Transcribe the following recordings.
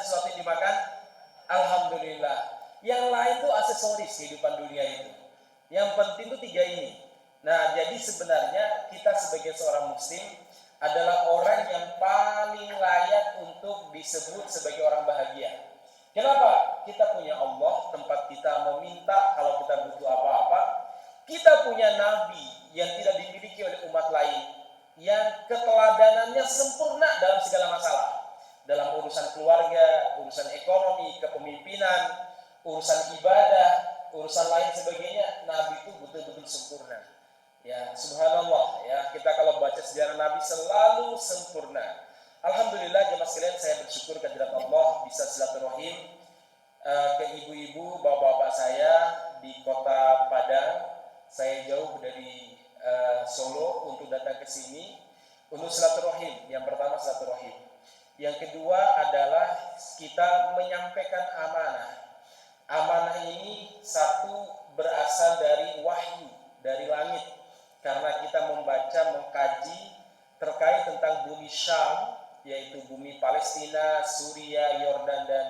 sesuatu yang dimakan? Alhamdulillah. Yang lain tuh aksesoris kehidupan dunia itu. Yang penting tuh 3 ini. Nah, jadi sebenarnya kita sebagai seorang muslim adalah orang yang paling layak untuk disebut sebagai orang bahagia. Kenapa? Kita punya Allah, tempat kita meminta kalau kita butuh apa-apa. Kita punya nabi yang tidak dimiliki oleh umat lain, yang keteladanannya sempurna dalam segala masalah. Dalam urusan keluarga, urusan ekonomi, kepemimpinan, urusan ibadah, urusan lain sebagainya, nabi itu betul-betul sempurna. Ya, subhanallah ya, kita kalau baca sejarah nabi selalu sempurna. Alhamdulillah jemaah sekalian, saya bersyukur kehadirat Allah bisa silaturahim ke ibu-ibu, bapak-bapak saya di kota Padang. Saya jauh dari Solo untuk datang ke sini untuk silaturahim. Yang pertama silaturahim. Yang kedua adalah kita menyampaikan amanah. Amanah ini satu berasal dari wahyu, dari langit. Karena kita membaca, mengkaji terkait tentang bumi Syam, yaitu bumi Palestina, Suria, Yordan, dan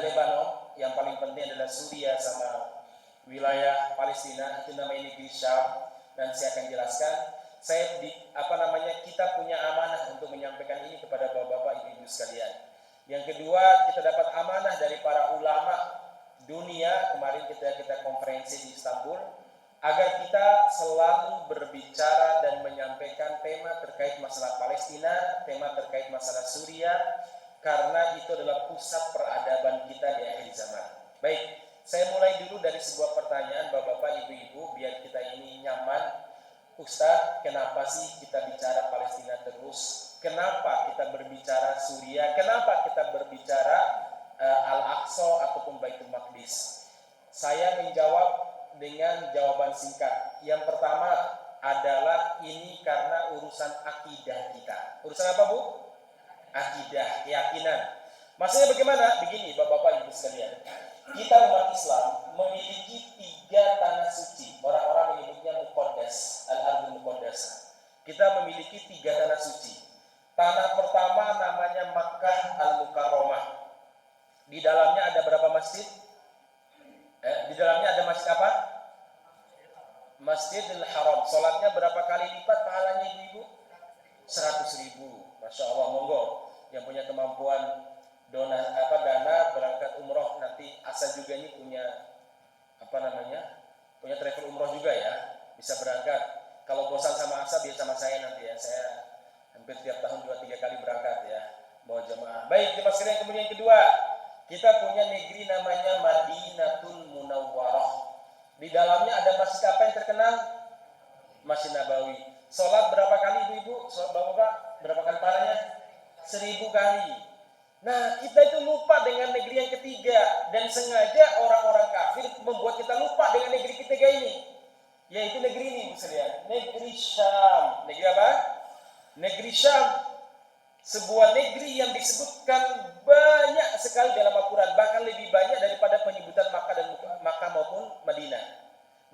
Lebanon. Yang paling penting adalah Suria sama wilayah Palestina, itu namanya negeri Syam. Dan saya akan jelaskan, kita punya amanah untuk menyampaikan ini kepada bapak-bapak, ibu-ibu sekalian. Yang kedua, kita dapat amanah dari para ulama dunia. Kemarin kita konferensi di Istanbul, agar kita selalu berbicara dan menyampaikan tema terkait masalah Palestina, tema terkait masalah Suria, karena itu adalah pusat peradaban kita di akhir zaman. Baik, saya mulai dulu dari sebuah pertanyaan bapak-bapak, ibu-ibu, biar kita ini nyaman. Ustaz, kenapa sih kita bicara Palestina terus? Kenapa kita berbicara Suria? Kenapa kita berbicara Al-Aqsa ataupun Baitul Maqdis? Saya menjawab dengan jawaban singkat. Yang pertama adalah ini karena urusan akidah kita. Urusan apa, Bu? Akidah, keyakinan. Maksudnya bagaimana? Begini, bapak-bapak, ibu sekalian. Kita umat Islam memiliki 3 tanah suci. Orang-orang menyebutnya Muqaddas, Al-Ardul Muqaddasah. Kita memiliki 3 tanah suci. Tanah pertama namanya Makkah Al-Mukarramah. Di dalamnya ada berapa masjid? Di dalamnya ada masjid apa? Masjidil Haram. Salatnya berapa kali lipat pahalanya, ibu-ibu? 100.000. Masya Allah, monggo. Yang punya kemampuan dana berangkat umroh nanti, asal juga ini punya punya travel umroh juga ya, bisa berangkat. Kalau bosan sama Asa, biar sama saya nanti ya, saya hampir tiap tahun 2-3 kali berangkat ya, bawa jemaah. Baik, jemaah sekalian, kemudian yang kedua, kita punya negeri namanya Madinatul Munawwarah. Di dalamnya ada masjid apa yang terkenal? Masjid Nabawi. Sholat berapa kali ibu-ibu? Sholat bapak-bapak berapa kali pahalanya? 1000 kali. Nah, kita itu lupa dengan negeri yang ketiga, dan sengaja orang-orang kafir membuat kita lupa dengan negeri ketiga ini, yaitu negeri ini, Bu sekalian, negeri Syam. Negeri apa? Negeri Syam, sebuah negeri yang disebutkan banyak sekali dalam Al-Quran, bahkan lebih banyak daripada penyebutan Makkah maupun Madinah.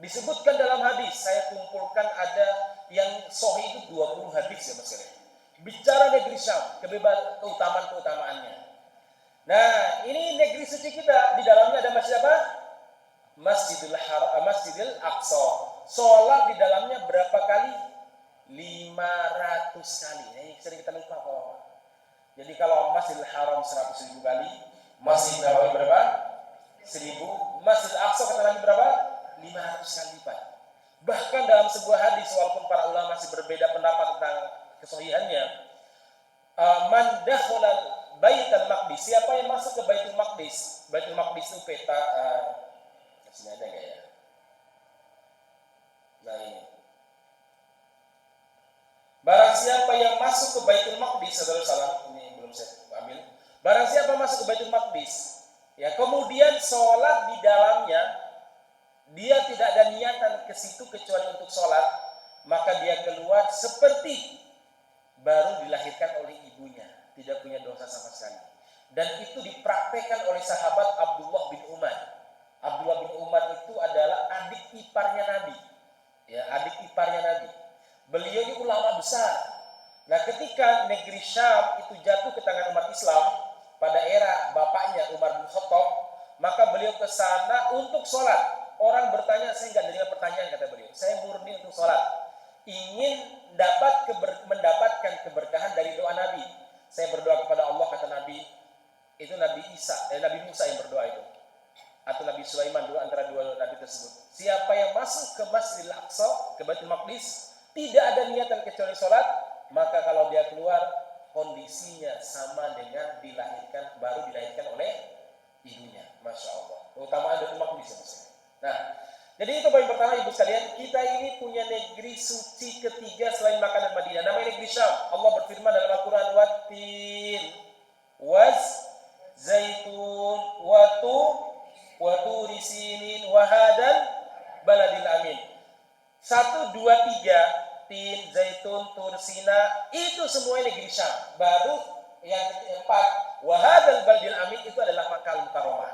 Disebutkan dalam hadis, saya kumpulkan ada yang sahih itu 20 hadis ya, Mas sekalian. Bicara negeri Syam, keutamaan-keutamaannya. Nah, ini negeri suci kita. Di dalamnya ada masjid apa? Masjidil Aqsa. Sholat di dalamnya berapa kali? 500 kali. Ini sering kita lupa, Pak. Jadi kalau Masjidil Haram 100.000 kali, Masjid Nabawi berapa? 1000. Masjid Aqsa kata Nabi berapa? 500 kali lipat. Bahkan dalam sebuah hadis, walaupun para ulama masih berbeda pendapat tentang kesahihannya, man dakhalal Baitul Maqdis, siapa yang masuk ke Baitul Maqdis? Baitul Maqdis itu peta sini ada enggak ya? Nah ini. Barang siapa yang masuk ke Baitul Maqdis, saudara-saudara, ini belum saya ambil. Barang siapa masuk ke Baitul Maqdis, ya kemudian sholat di dalamnya, dia tidak ada niatan ke situ kecuali untuk sholat, maka dia keluar seperti baru dilahirkan oleh ibunya, tidak punya dosa sama sekali. Dan itu dipraktekkan oleh sahabat Abdullah bin Umar. Abdullah bin Umar itu adalah adik iparnya Nabi, ya, adik iparnya Nabi. Beliau ini ulama besar. Nah, ketika negeri Syam itu jatuh ke tangan umat Islam pada era bapaknya Umar bin Khattab, maka beliau ke sana untuk sholat. Orang bertanya, saya nggak dengar pertanyaan, kata beliau. Saya murni untuk sholat. Ingin mendapatkan keberkahan dari doa Nabi. Saya berdoa kepada Allah, kata Nabi. Itu Nabi Musa yang berdoa itu. Atau Nabi Sulaiman, antara dua Nabi tersebut. Siapa yang masuk ke Masjidil Aqsa, ke Baitul Maqdis, tidak ada niatan kecuali sholat, maka kalau dia keluar, kondisinya sama dengan baru dilahirkan oleh ibunya. Masya Allah. Keutamaan Baitul Maqdis ya, Mas. Nah, jadi itu poin pertama, ibu sekalian. Kita ini punya negeri suci ketiga selain Makkah dan Madinah. Namanya negeri Syam. Allah berfirman dalam Al-Quran, Wattin, waz, zaitun, waturi sinin, wahadan, baladil amin. 1, 2, 3, tin, zaitun, tur, sina, itu semuanya negeri Syam. Baru yang keempat, wahadal baladil amin, itu adalah Makkah Mukarramah.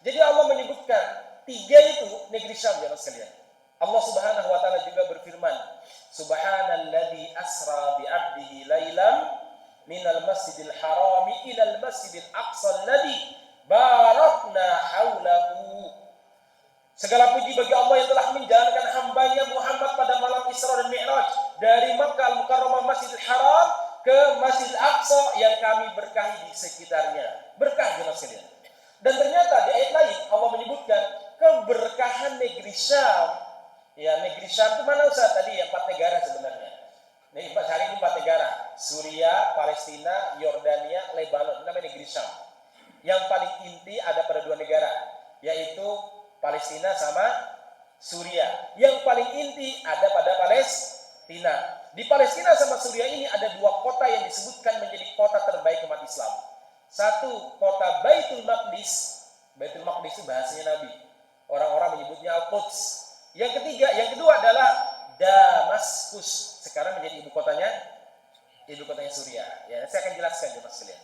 Jadi Allah menyebutkan 3 itu negeri Syam, ya sekalian. Allah Subhanahu wa taala juga berfirman, Subhanalladzi asra bi 'abdihi lailam minal masjidil harami ilal masjidil aqsa alladzi barakna haulahu. Segala puji bagi Allah yang telah menjalankan hambanya Muhammad pada malam Isra dan Mi'raj dari Makkah Al-Mukarramah Masjidil Haram ke Masjidil Aqsa yang kami berkahi di sekitarnya. Berkah, ya sekalian. Dan ternyata di ayat lain Allah menyebutkan keberkahan negeri Syam. Ya, negeri Syam itu mana Ustaz? Tadi ya 4 negara sebenarnya. Hari ini 4 negara. Suriah, Palestina, Yordania, Lebanon. Itu namanya negeri Syam. Yang paling inti ada pada 2 negara, yaitu Palestina sama Suriah. Yang paling inti ada pada Palestina. Di Palestina sama Suriah ini ada 2 kota yang disebutkan menjadi kota terbaik umat Islam. 1, kota Baitul Maqdis. Baitul Maqdis itu bahasanya Nabi. Orang-orang menyebutnya Al-Quds. Yang kedua adalah Damaskus. Sekarang menjadi ibu kotanya Suriah. Ya, saya akan jelaskan jemaah sekalian.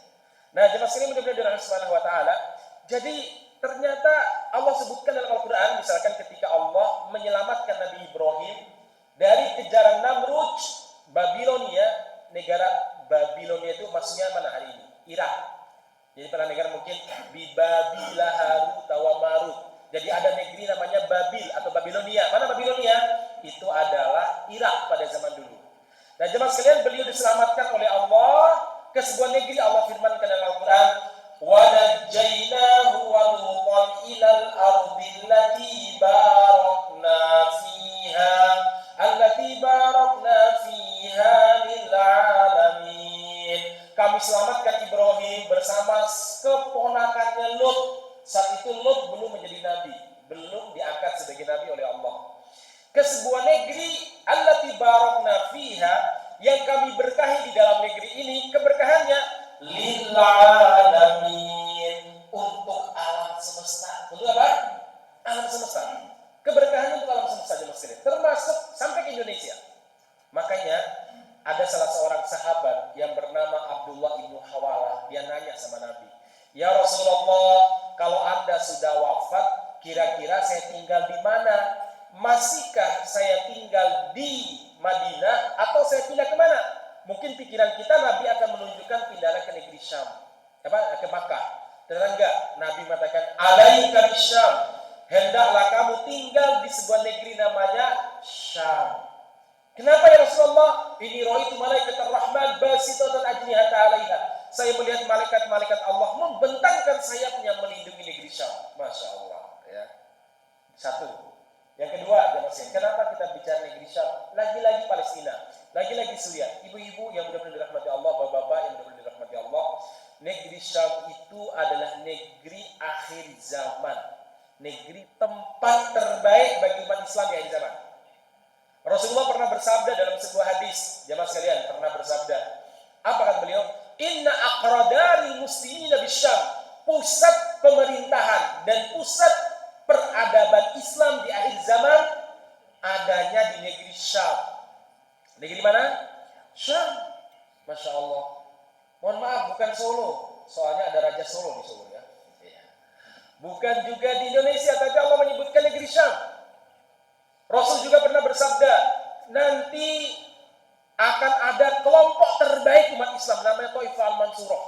Nah, jemaah sekalian mudah-mudahan dari Allah Subhanahu wa taala. Jadi ternyata Allah sebutkan dalam Al-Qur'an, misalkan ketika Allah menyelamatkan Nabi Ibrahim dari kejaran Namrud, Babilonia, negara Babilonia itu maksudnya mana hari ini? Irak. Jadi pada negara mungkin Bibabilah Harut wa Marut. Jadi ada negeri namanya Babil atau Babilonia. Mana Babilonia? Itu adalah Irak pada zaman dulu. Nah, jemaah sekalian, beliau diselamatkan oleh Allah ke sebuah negeri. Allah firmankan dalam Al-Qur'an, "Wa najjaynahu wa lutan ilal ardi allati barakna fiha lil alamin." Kami selamatkan Ibrahim bersama keponakannya Lut. Saat itu Lut belum menjadi nabi, belum diangkat sebagai nabi oleh Allah. Ke sebuah negeri allati barakna fiha, yang kami berkahi di dalam negeri ini, keberkahannya lil alamin, untuk alam semesta. Untuk apa? Alam semesta. Keberkahannya untuk alam semesta, jemaah sekalian, termasuk sampai ke Indonesia. Makanya ada salah seorang sahabat yang bernama Abdullah ibnu Hawalah. Dia nanya sama Nabi, "Ya Rasulullah, kalau Anda sudah wafat, kira-kira saya tinggal di mana? Masihkah saya tinggal di Madinah atau saya pindah ke mana?" Mungkin pikiran kita Nabi akan menunjukkan pindahlah ke negeri Syam, ke Makkah. Ternyata enggak. Nabi mengatakan, "Alaika bisyam." Hendaklah kamu tinggal di sebuah negeri namanya Syam. Kenapa ya Rasulullah? Ini ra'aitu malaikat ar-Rahman basitatan ajnihata 'alaiha. Saya melihat malaikat-malaikat Allah membentangkan sayapnya melindungi negeri Syam. Masya Allah, ya. 1. Yang kedua, kenapa kita bicara negeri Syam? Lagi-lagi Palestina, lagi-lagi Suriah. Ibu-ibu yang mudah-mudahan dirahmati Allah, bapak-bapak yang mudah-mudahan dirahmati Allah, negeri Syam itu adalah negeri akhir zaman, negeri tempat terbaik bagi umat Islam di akhir zaman. Rasulullah pernah bersabda dalam sebuah hadis, jamaah sekalian, pernah bersabda, apa kata beliau? Inna aqradari muslimina bisyam, pusat pemerintahan dan pusat peradaban Islam di akhir zaman adanya di negeri Syam. Negeri mana? Syam. Masya Allah. Mohon maaf, bukan Solo. Soalnya ada Raja Solo di Solo, ya. Bukan juga di Indonesia, tapi Allah menyebutkan negeri Syam. Rasul juga pernah bersabda, nanti akan ada kelompok terbaik umat Islam, namanya Taifah al-Mansurah.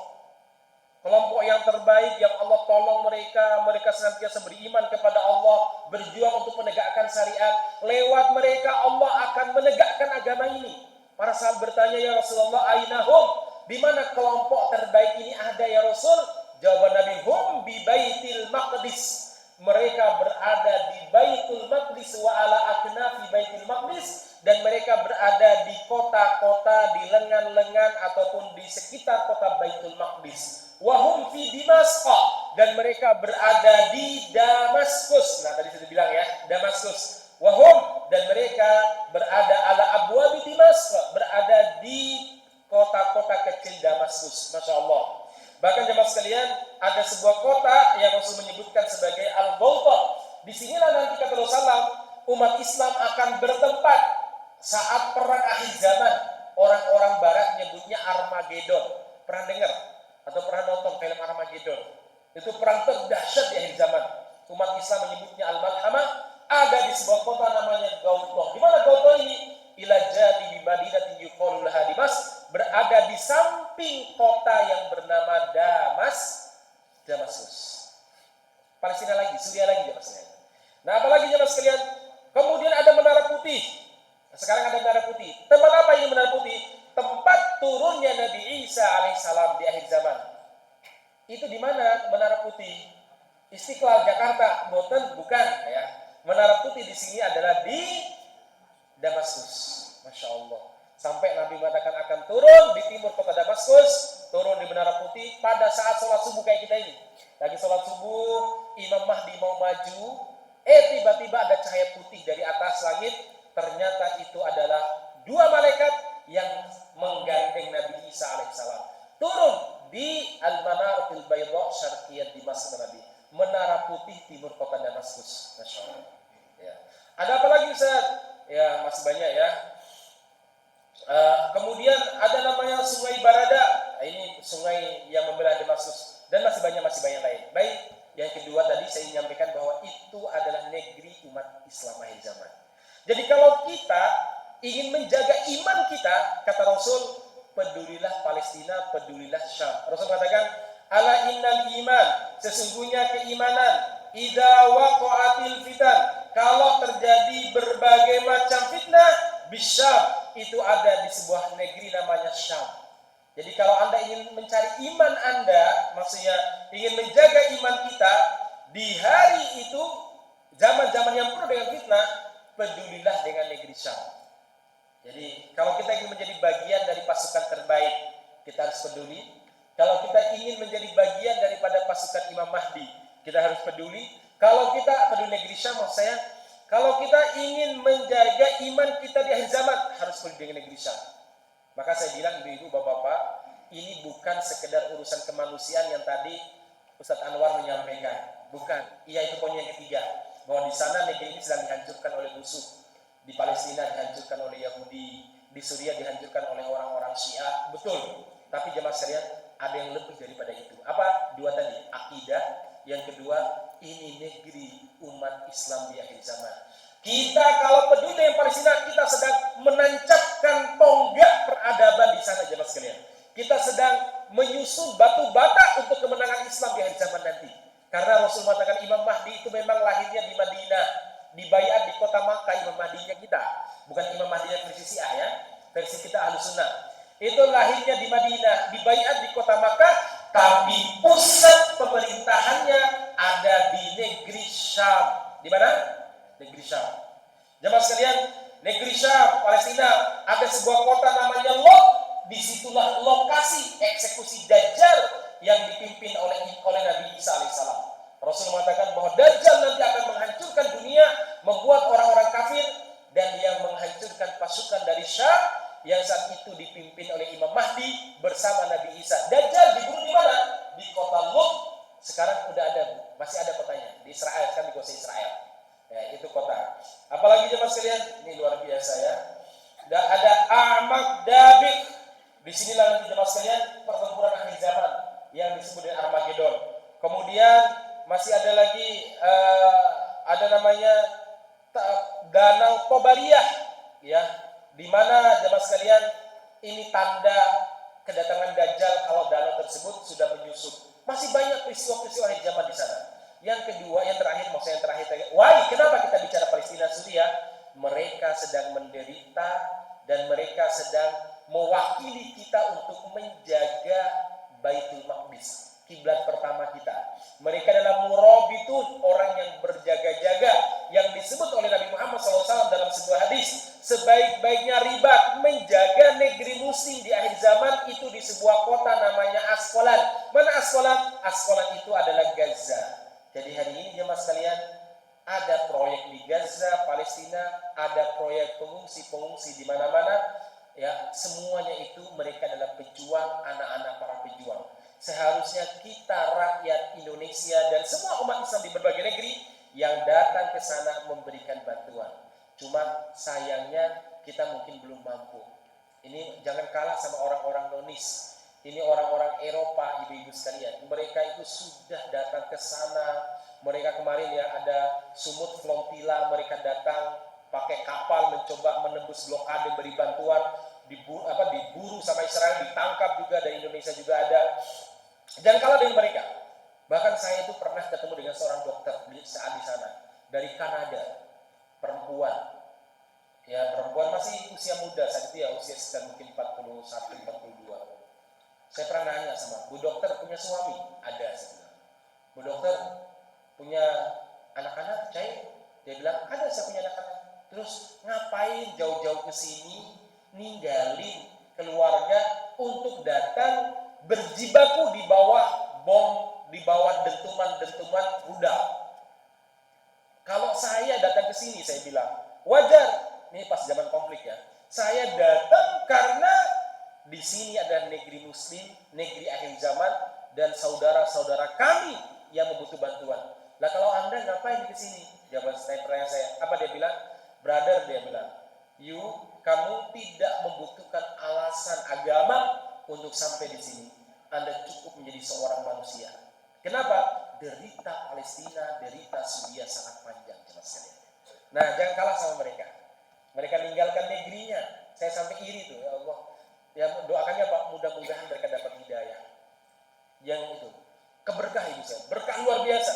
kelompok yang terbaik yang Allah tolong mereka senantiasa beriman kepada Allah, berjuang untuk menegakkan syariat. Lewat mereka Allah akan menegakkan agama ini. Para sahabat bertanya, ya Rasulullah, ainahum? Di mana kelompok terbaik ini ada ya Rasul? Jawaban Nabi, hum bi Baitil Maqdis. Mereka berada di Baitul Maqdis wa ala aknafi Baitul Maqdis, dan mereka berada di kota-kota, di lengan-lengan ataupun di sekitar kota Baitul Maqdis. Wahum fi Dimasq, dan mereka berada di Damaskus. Nah, tadi sudah bilang ya, Damaskus. Wahum, dan mereka berada ala abwabi Dimasq, berada di kota-kota kecil Damaskus. Masya Allah. Bahkan jemaah sekalian, ada sebuah kota yang Rasul menyebutkan sebagai Al-Bauta. Di sinilah nanti kata Rasulullah, umat Islam akan bertempat saat perang akhir zaman. Orang-orang barat nyebutnya Armageddon. Pernah dengar atau pernah nonton film Armageddon? Itu perang terdahsyat di akhir zaman. Umat Islam menyebutnya Al-Malhamah. Ada di sebuah kota namanya Gautoh. Di mana Gautoh ini? Ila jadi bi Madinatin yuqalu laha Dimas, berada di samping kota yang bernama Damaskus. Palestina lagi, Suriah lagi jemaah sekalian. Nah, apalagi jemaah sekalian? Kemudian ada Menara Putih. Sekarang ada Menara Putih. Tempat apa ini Menara Putih? Tempat turunnya Nabi Isa alaihissalam di akhir zaman. Itu di mana Menara Putih? Istiqlal Jakarta, bukan ya. Menara Putih di sini adalah di Damaskus. Masya Allah. Sampai Nabi mengatakan akan turun di timur kota Damaskus, turun di Menara Putih pada saat sholat subuh kayak kita ini. Lagi sholat subuh, Imam Mahdi mau maju, tiba-tiba ada cahaya putih dari atas langit. Ternyata itu adalah dua malaikat yang menggandeng Nabi Isa alaihissalam. Turun di Al-Manaratil Bayda Syarqiyah di Masjid Nabi. Menara Putih timur kota Damaskus. Masya Allah. Ya. Ada apa lagi Ustaz? Ya, masih banyak ya. Kemudian ada namanya Sungai Barada. Ini sungai yang membelah Damaskus, dan masih banyak lain. Baik, yang kedua tadi saya menyampaikan bahwa itu adalah negeri umat Islam akhir zaman. Jadi kalau kita ingin menjaga iman kita, kata Rasul, pedulilah Palestina, pedulilah Syam. Rasul katakan, ala innal iman, sesungguhnya keimanan, idza waqa'atil fitan, kalau terjadi berbagai macam fitnah, bisyam, itu ada di sebuah negeri namanya Syam. Jadi kalau Anda ingin mencari iman Anda, maksudnya ingin menjaga iman kita di hari itu, zaman-zaman yang penuh dengan fitnah, pedulilah dengan negeri Syam. Jadi kalau kita ingin menjadi bagian dari pasukan terbaik, kita harus peduli. Kalau kita ingin menjadi bagian daripada pasukan Imam Mahdi, kita harus peduli. Kalau kita peduli negeri Syam, maksud saya, kalau kita ingin menjaga iman kita di akhir zaman, harus peduli dengan negeri Syam. Maka saya bilang, ibu-ibu, bapak-bapak, ini bukan sekedar urusan kemanusiaan yang tadi Ustadz Anwar menyampaikan. Bukan. Iya, itu poin yang ketiga. Bahwa di sana negeri ini sedang dihancurkan oleh musuh. Di Palestina dihancurkan oleh Yahudi. Di Suriah dihancurkan oleh orang-orang Syiah. Betul. Tapi jemaah sekalian, ada yang lebih daripada itu. Apa? Dua tadi. Akidah. Yang kedua, ini negeri umat Islam di akhir zaman. Kita kalau peduli dengan Palestina, kita sedang menancapkan tonggak peradaban di sana, jemaah sekalian. Kita sedang menyusun batu bata untuk kemenangan Islam di akhir zaman nanti. Karena Rasul mengatakan Imam Mahdi itu memang lahirnya di Madinah, dibayat di kota Makkah. Imam Mahdinya kita, bukan Imam Mahdinya versi Syiah ya, versi kita Ahlus Sunnah. Itu lahirnya di Madinah, dibayat di kota Makkah, tapi pusat pemerintahannya ada di negeri Syam. Di mana? Negeri Syam. Jemaah sekalian, negeri Syam, Palestina, ada sebuah kota namanya Lod. Disitulah lokasi eksekusi Dajjal yang dipimpin oleh Nabi Isa alaihissalam. Rasul mengatakan bahwa Dajjal nanti akan menghancurkan dunia, membuat orang-orang kafir, dan yang menghancurkan pasukan dari Syam yang saat itu dipimpin oleh Imam Mahdi bersama Nabi Isa. Dajjal dibunuh di mana? Di kota Lod. Sekarang udah ada, masih ada kotanya di Israel, kan dikuasai Israel. Ya, itu kota. Apalagi jemaah sekalian, ini luar biasa ya. Dan ada Amak Dabik. Di sinilah nanti jemaah sekalian pertempuran akhir zaman yang disebut dengan Armageddon. Kemudian masih ada lagi ada namanya Danau Tobariyah, ya, di mana jemaah sekalian ini tanda kedatangan Dajjal kalau danau tersebut sudah menyusut. Masih banyak peristiwa-peristiwa akhir zaman di sana. Yang kedua, yang terakhir, maksudnya yang terakhir, why? Kenapa kita bicara Palestina Suriah? Mereka sedang menderita dan mereka sedang mewakili kita untuk menjaga Baitul Maqdis, kiblat pertama kita. Mereka adalah murabitun, orang yang berjaga-jaga, yang disebut oleh Nabi Muhammad SAW dalam sebuah hadis, sebaik-baiknya ribat menjaga negeri muslim di akhir zaman itu di sebuah kota namanya Asqalan. Mana Asqalan? Asqalan itu adalah Gaza. Jadi hari ini jemaah sekalian, ada proyek di Gaza, Palestina, ada proyek pengungsi-pengungsi di mana-mana. Ya, semuanya itu mereka adalah pejuang, anak-anak para pejuang. Seharusnya kita rakyat Indonesia dan semua umat Islam di berbagai negeri yang datang ke sana memberikan bantuan. Cuma sayangnya kita mungkin belum mampu. Ini jangan kalah sama orang-orang nonis. Ini orang-orang Eropa, ibu-ibu sekalian. Mereka itu sudah datang ke sana. Mereka kemarin ya ada Sumut Flontila, mereka datang pakai kapal mencoba menembus blokade, beri bantuan, diburu sama Israel, ditangkap juga, dari Indonesia juga ada. Jangan kalah dengan mereka. Bahkan saya itu pernah ketemu dengan seorang dokter saat di sana dari Kanada, perempuan. Ya, perempuan masih usia muda saat itu ya, usia sekitar mungkin 41, 42. Saya pernah nanya sama, Bu dokter punya suami? Ada, saya bilang. Bu dokter punya anak-anak? Dia bilang, ada, saya punya anak-anak. Terus ngapain jauh-jauh ke sini, ninggalin keluarga untuk datang berjibaku di bawah bom, di bawah dentuman-dentuman rudal? Kalau saya datang ke sini, saya bilang, wajar. Ini pas zaman konflik ya. Saya datang karena di sini adalah negeri muslim, negeri akhir zaman, dan saudara-saudara kami yang membutuh bantuan. Lah kalau Anda ngapain di sini? Jawaban pertanyaan saya, apa dia bilang? Brother, dia bilang, kamu tidak membutuhkan alasan agama untuk sampai di sini. Anda cukup menjadi seorang manusia. Kenapa? Derita Palestina, derita Suriah sangat panjang, jelas sekali. Nah, jangan kalah sama mereka. Mereka meninggalkan negerinya. Saya sampai iri tuh, ya Allah. Ya doakannya Pak, mudah-mudahan mereka dapat hidayah. Yang itu, keberkah ibu saya, berkah luar biasa.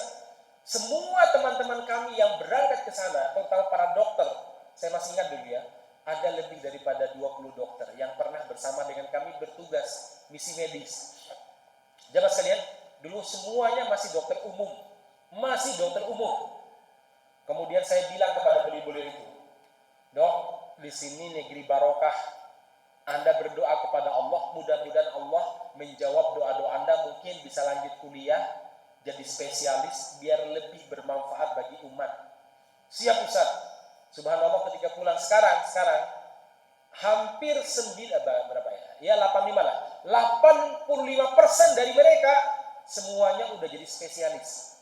Semua teman-teman kami yang berangkat ke sana, terutama para dokter, saya masih ingat dulu ya, ada lebih daripada 20 dokter yang pernah bersama dengan kami bertugas misi medis. Jamaah sekalian, dulu semuanya masih dokter umum. Kemudian saya bilang kepada beliau itu, Dok, di sini negeri barokah. Anda berdoa kepada Allah, mudah-mudahan Allah menjawab doa-doa Anda, mungkin bisa lanjut kuliah, jadi spesialis, biar lebih bermanfaat bagi umat. Siap Ustaz. Subhanallah, ketika pulang sekarang hampir 85 lah. 85% dari mereka semuanya udah jadi spesialis.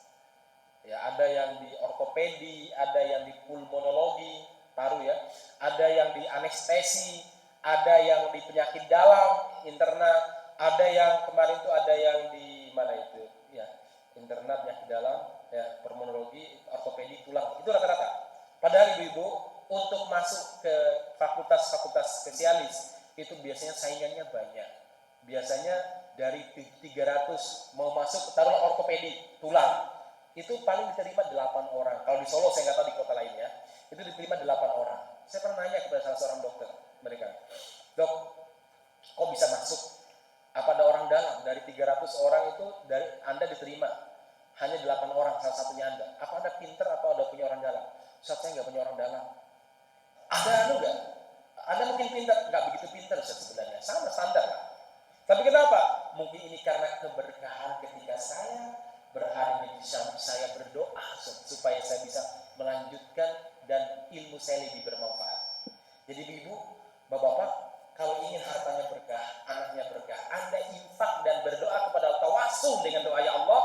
Ya, ada yang di ortopedi, ada yang di pulmonologi, paru ya, ada yang di anestesi, ada yang di penyakit dalam, interna, ada yang kemarin itu ada yang di mana itu, ya, interna, penyakit dalam, ya, pulmonologi, ortopedi, tulang, itu rata-rata. Padahal ibu-ibu untuk masuk ke fakultas-fakultas spesialis itu biasanya saingannya banyak. Biasanya dari 300 mau masuk, taruh ortopedi, tulang, itu paling diterima 8 orang. Kalau di Solo saya nggak tahu di kota lainnya, itu diterima 8 orang. Saya pernah nanya kepada salah seorang dokter mereka, Dok, kok bisa masuk? Apa ada orang dalam? Dari 300 orang itu dari Anda diterima hanya 8 orang, salah satunya Anda. Apa Anda pinter atau ada punya orang dalam? Ustaz, saya nggak punya orang dalam. Ada nggak? Anda mungkin pinter, nggak begitu pinter Ustaz sebenarnya, sama standar lah. Tapi kenapa? Mungkin ini karena keberkahan ketika saya berhari ini saya berdoa supaya saya bisa melanjutkan dan ilmu saya lebih bermanfaat. Jadi ibu, bapak-bapak, kalau ingin hartanya berkah, anaknya berkah, Anda infak dan berdoa kepada Allah, tawasul dengan doa ya Allah,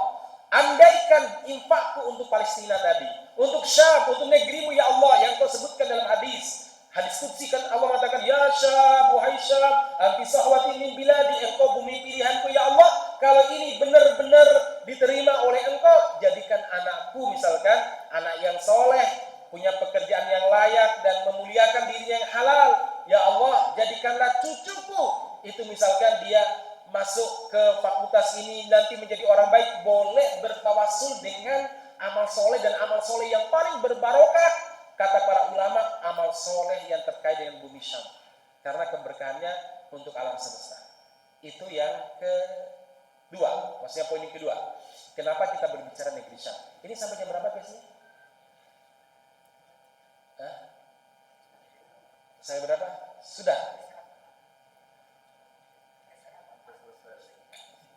andaikan infakku untuk Palestina tadi, untuk Syam, untuk negerimu ya Allah, yang kau sebutkan dalam hadis qudsi kan Allah mengatakan, ya Syam, wahai Syam, anti sahwati min biladi, engkau bumi pilihanku ya Allah. Kalau ini benar-benar diterima oleh engkau, jadikan anakku misalkan anak yang soleh, punya pekerjaan yang layak dan memuliakan dirinya yang halal. Ya Allah, jadikanlah cucuku itu misalkan dia masuk ke fakultas ini nanti menjadi orang baik, boleh bertawasul dengan amal soleh, dan amal soleh yang paling berbarokah kata para ulama amal soleh yang terkait dengan bumi Syam, karena keberkahannya untuk alam semesta. Itu yang kedua, maksudnya poin yang kedua. Kenapa kita berbicara negeri Syam? Ini sampai jam berapa guys? Saya berapa? Sudah.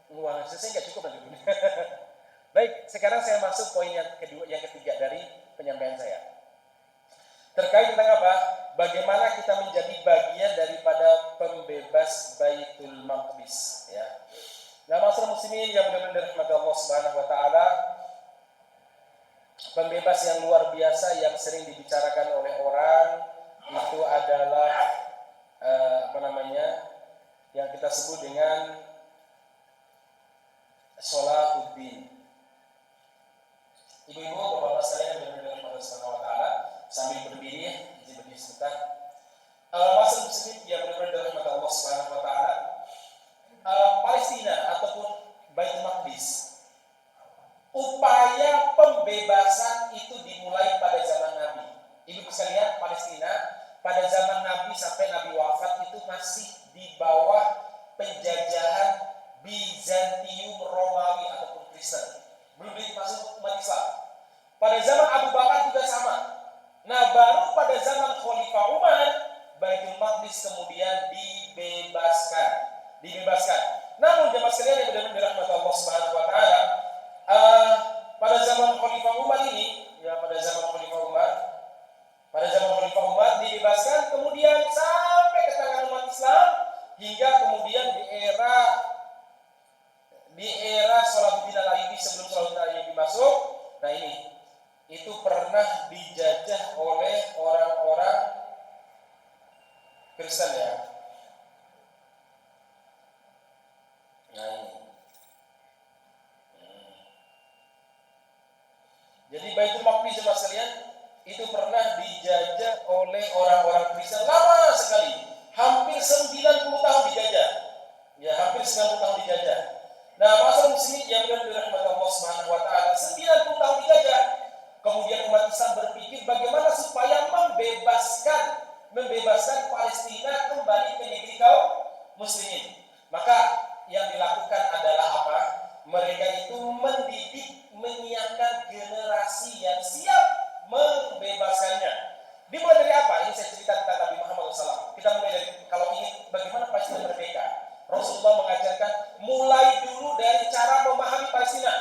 Wah, selesai nggak cukup lagi. Baik, sekarang saya masuk poin yang ketiga dari penyampaian saya. Terkait tentang apa? Bagaimana kita menjadi bagian daripada pembebas Baitul Maqdis, ya. Nah, masyarakat muslimin yang benar-benar dirahmati Allah Subhanahu wa taala, pembebas yang luar biasa yang sering dibicarakan oleh orang itu adalah yang kita sebut dengan Salahuddin. Ibu-ibu, bapak-bapak sekalian yang benar-benar dirahmati Allah Subhanahu wa taala, sambil berdiri, izin berdiri sebentar. Masyarakat muslimin yang benar-benar dirahmati Allah Subhanahu wa taala, Palestina ataupun Baitul Maqdis, upaya pembebasan itu dimulai pada zaman Nabi. Ibu sekalian, Palestina pada zaman Nabi sampai Nabi wafat itu masih di bawah penjajahan Bizantium, Romawi ataupun Kristen. Belum masuk umat Islam. Pada zaman Abu Bakar juga sama. Nah, baru pada zaman Khalifah Umar, Baitul Maqdis kemudian dibebaskan. Namun jemaah sekalian yang benar-benar dirahmati Allah Subhanahu wa taala, pada zaman Khalifah Umar ini, pada zaman Khalifah Umar dibebaskan, kemudian sampai ke tangan umat Islam, hingga kemudian di era Salahuddin Al-Ayyubi, sebelum Salahuddin Al-Ayyubi masuk. Nah, itu pernah dijajah oleh orang-orang Kristen, ya. Nah, jadi Baitul Maqdis jemaah sekalian itu pernah dijajah oleh orang-orang Kristen lama sekali, hampir 90 tahun dijajah. Ya, hampir 90 tahun dijajah. Nah, masyarakat muslimin yang dirahmati Allah Subhanahu wa taala, 90 tahun dijajah. Kemudian umat Islam berpikir bagaimana supaya membebaskan Palestina kembali ke negeri kaum muslimin. Maka yang dilakukan adalah apa? Mereka itu menyiapkan generasi yang siap membebaskannya. Dimulai dari apa? Ini saya cerita tentang Nabi Muhammad SAW. Kita mulai dari, kalau ingin bagaimana Palestina merdeka, Rasulullah mengajarkan mulai dulu dari cara memahami Palestina.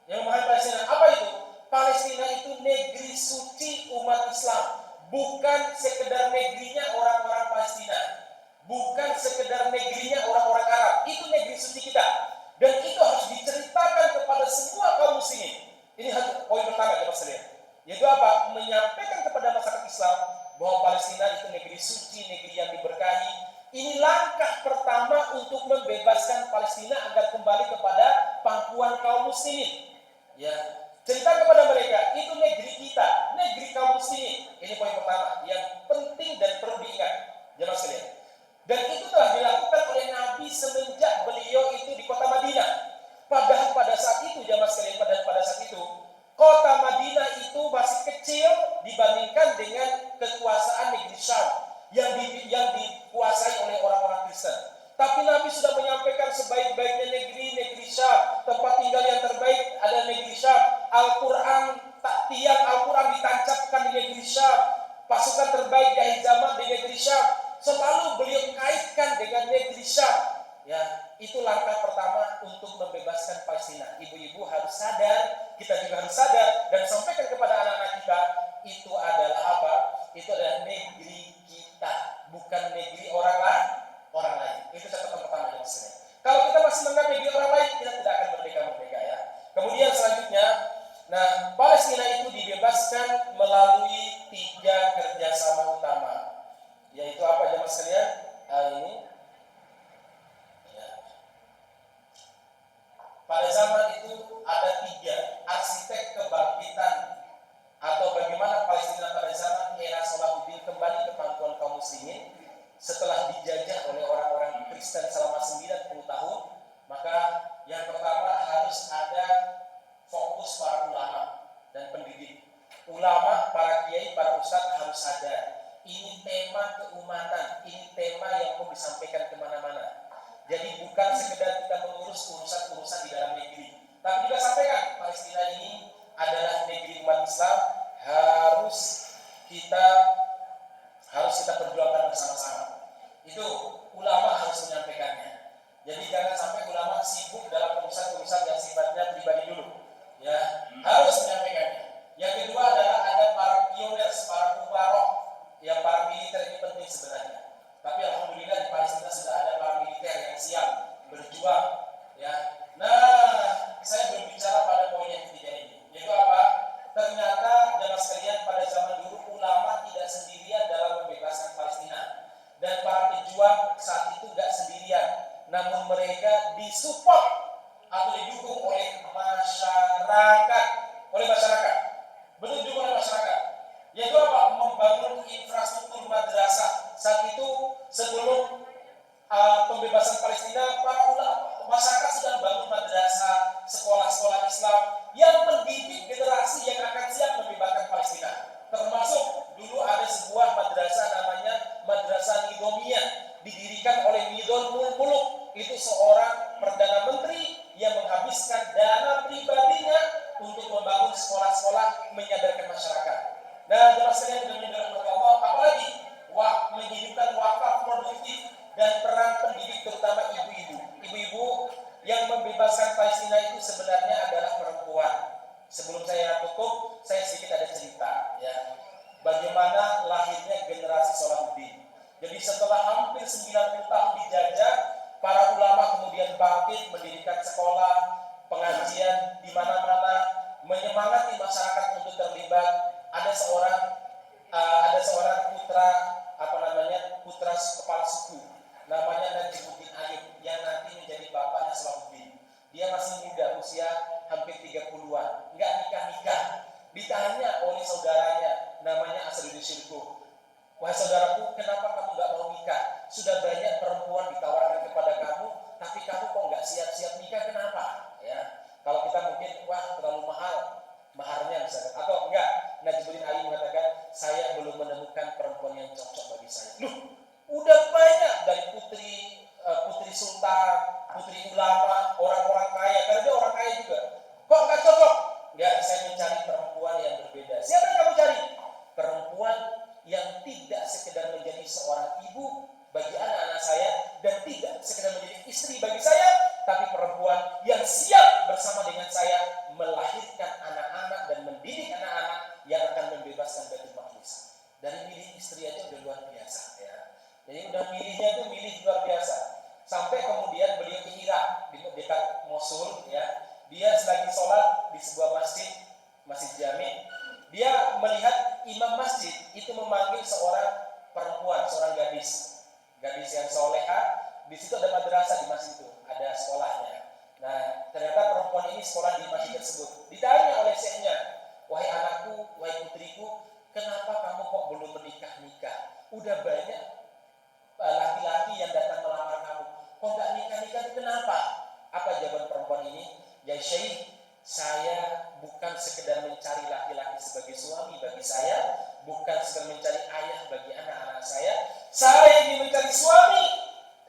Yang memahami Palestina apa itu? Palestina itu negeri suci umat Islam, bukan sekedar negerinya orang-orang Palestina, bukan sekedar negerinya orang-orang Arab. Itu negeri suci kita, dan itu harus diceritakan kepada semua kaum muslimin. Ini poin pertama ya Mas, yaitu apa? Menyampaikan kepada masyarakat Islam bahwa Palestina itu negeri suci, negeri yang diberkahi. Ini langkah pertama untuk membebaskan Palestina agar kembali kepada pangkuan kaum muslimin. Ya, cerita kepada mereka itu negeri kita, negeri kaum muslimin. Ini poin pertama yang penting dan perlu diingat, jemaah sekalian. Dan itu telah dilakukan oleh Nabi semenjak beliau itu di kota Madinah. Padahal pada saat itu, jemaah sekalian, pada saat itu kota Madinah itu masih kecil dibandingkan dengan kekuasaan negeri Syam yang dikuasai oleh orang-orang Kristen. Tapi Nabi sudah menyampaikan sebaik-baiknya negeri Syam, tempat tinggal yang terbaik adalah negeri Syam. Tiang Al-Quran ditancapkan di negeri Syam. Pasukan terbaik dari zaman di negeri Syam. Selalu beliau kaitkan dengan negeri Syam. Ya, itu langkah pertama untuk membebaskan Palestina. Ibu-ibu harus sadar, kita juga harus sadar, dan sampaikan kepada anak-anak kita, itu adalah apa? Itu adalah negeri kita, bukan negeri orang lain. Itu catatan pertama ya, Mas. Kalau kita masih menganggap negeri orang Jadi jangan sampai ulama sibuk dalam urusan-urusan yang sifatnya pribadi dulu. Ya, harus menyampaikannya. Yang kedua adalah ada para pioners, para umarok, yang para militer ini penting sebenarnya. Tapi alhamdulillah di Palestina sudah ada para militer yang siap berjuang. Ya, nah saya berbicara pada poin yang ketiga ini, yaitu apa? Ternyata jamaah sekalian pada zaman dulu ulama tidak sendirian dalam membebaskan Palestina, dan para pejuang saat itu tidak sendirian, namun mereka disupport atau didukung oleh masyarakat, betul oleh masyarakat. Yaitu apa? Membangun infrastruktur madrasah. Saat itu sebelum pembebasan Palestina, para ulama masyarakat sudah bangun madrasah, sekolah-sekolah Islam yang mendidik generasi yang akan siap membebaskan Palestina. Termasuk dulu ada sebuah madrasah namanya Madrasah Nidomiyah, didirikan oleh Nidon Mulk. Itu seorang perdana menteri yang menghabiskan dana pribadinya untuk membangun sekolah-sekolah menyadarkan masyarakat. Nah, jelas sekalian dengan menyadarkan Allah, apalagi menghidupkan wakaf produktif dan peran pendidik, terutama ibu-ibu. Ibu-ibu yang membebaskan Palestina itu sebenarnya adalah perempuan. Sebelum saya tutup, saya sedikit ada cerita, ya, bagaimana lahirnya generasi Salahuddin. Jadi setelah hampir 90 tahun dijajah, para ulama kemudian bangkit mendirikan sekolah, pengajian di mana-mana, menyemangati masyarakat untuk terlibat. Ada seorang putra kepala suku, namanya Najimuddin Ayub, yang nanti menjadi bapaknya Salahuddin. Dia masih muda, usia hampir 30-an, nggak nikah-nikah. Ditanya oleh saudaranya, namanya Asruddin Syirkuh, "Wahai saudaraku, kenapa kamu nggak mau nikah? Sudah banyak perempuan ditawarkan kepada kamu, tapi kamu kok nggak siap-siap nikah, kenapa?" Ya, kalau kita mungkin, wah terlalu mahal maharnya misalnya, atau enggak. Najimuddin Ayub mengatakan, "Saya belum menemukan perempuan yang cocok bagi saya." Loh, udah banyak dari putri sultan, putri ulama, orang-orang kaya, karena dia orang kaya juga. Kok nggak cocok? Enggak, saya mencari perempuan yang berbeda. Siapa yang kamu cari? Perempuan yang tidak sekedar menjadi seorang ibu bagi anak-anak saya, dan tidak sekedar menjadi istri bagi saya, tapi perempuan yang siap bersama dengan saya melahirkan anak-anak dan mendidik anak-anak yang akan membebaskan Baitul Maqdis. Dari milih istri aja udah luar biasa, ya. Jadi udah milihnya tuh milih luar biasa. Sampai kemudian beliau ke Irak, di dekat Mosul, ya. Dia selagi sholat di sebuah masjid jami, dia melihat imam masjid itu memanggil seorang perempuan, seorang gadis yang soleha. Di situ ada madrasah, di masjid itu ada sekolahnya. Nah, ternyata perempuan ini sekolah di masjid tersebut. Ditanya oleh syekhnya, "Wahai anakku, wahai putriku, kenapa kamu kok belum menikah-nikah? Udah banyak laki-laki yang datang melamar kamu, kok nggak nikah-nikah, kenapa?" Apa jawaban perempuan ini? "Ya Syekh, saya bukan sekedar mencari laki-laki sebagai suami bagi saya, bukan sekedar mencari ayah bagi anak-anak saya ingin mencari suami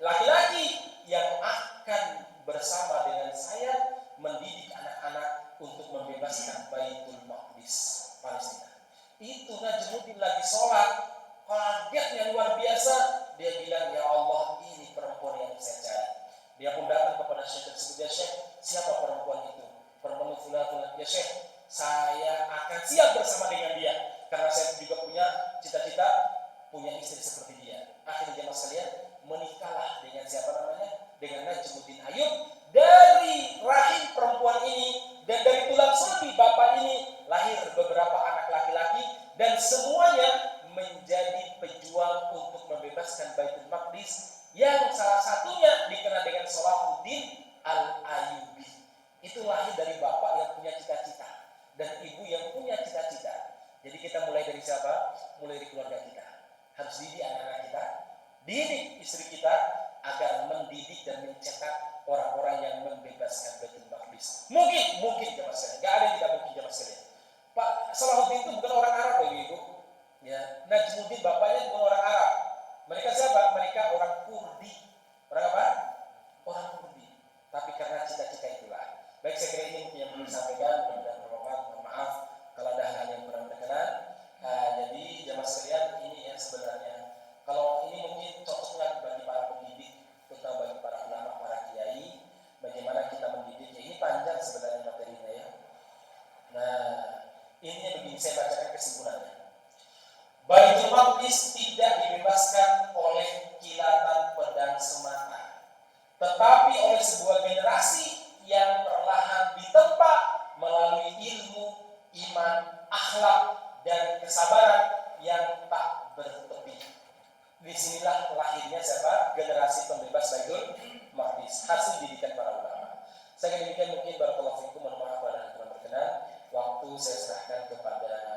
laki-laki yang akan bersama dengan saya mendidik anak-anak untuk membebaskan Baitul Maqdis, Palestina." Itu Najimuddin lagi sholat, kagetnya luar biasa. Dia bilang, "Ya Allah, ini perempuan yang saya cari." Dia pun datang kepada Syekh tersebut, "Ya Syekh, siapa perempuan itu?" "Perempuan fulan." "Ya Syekh, saya akan siap bersama dengan dia, karena saya juga punya cita-cita punya istri seperti dia." Akhirnya jemaah sekalian, menikahlah dengan siapa namanya? Dengan Najimuddin Ayub. Dari rahim perempuan ini dan dari tulang sulbi bapak ini lahir beberapa anak laki-laki, dan semuanya menjadi pejuang untuk membebaskan Baitul Maqdis, yang salah satunya dikenal dengan Salahuddin Al-Ayyubi. Itu lahir dari bapak yang punya cita-cita dan ibu yang punya cita-cita. Jadi kita mulai dari siapa? Mulai dari keluarga kita. Harus didik anak-anak kita, didik istri kita, agar mendidik dan mencetak orang-orang yang membebaskan Baitul Maqdis. Mungkin jemaah sekalian, nggak ada yang tidak mungkin jemaah sekalian. Pak Salahuddin itu bukan orang Arab, Ibu. Ya, Najimuddin bapaknya bukan orang Arab. Mereka siapa? Mereka orang Kurdi. Orang apa? Orang Kurdi. Tapi karena cita-cita itulah. Baik, saya kira ini mungkin yang perlu disampaikan. Mudah-mudahan bermanfaat. Mohon maaf kalau ada hal yang kurang berkenan. Jadi jemaah sekalian, ini yang sebenarnya, kalau ini mungkin cocoknya bagi para pendidik, terutama bagi para ulama, para tetapi oleh sebuah generasi yang perlahan ditempa melalui ilmu, iman, akhlak, dan kesabaran yang tak bertepi. Disinilah lahirnya siapa? Generasi pembebas Baitul Maqdis, hasil didikan para ulama. Saya demikian mungkin barakallahu fikum, mohon maaf pada kurang berkenan. Waktu saya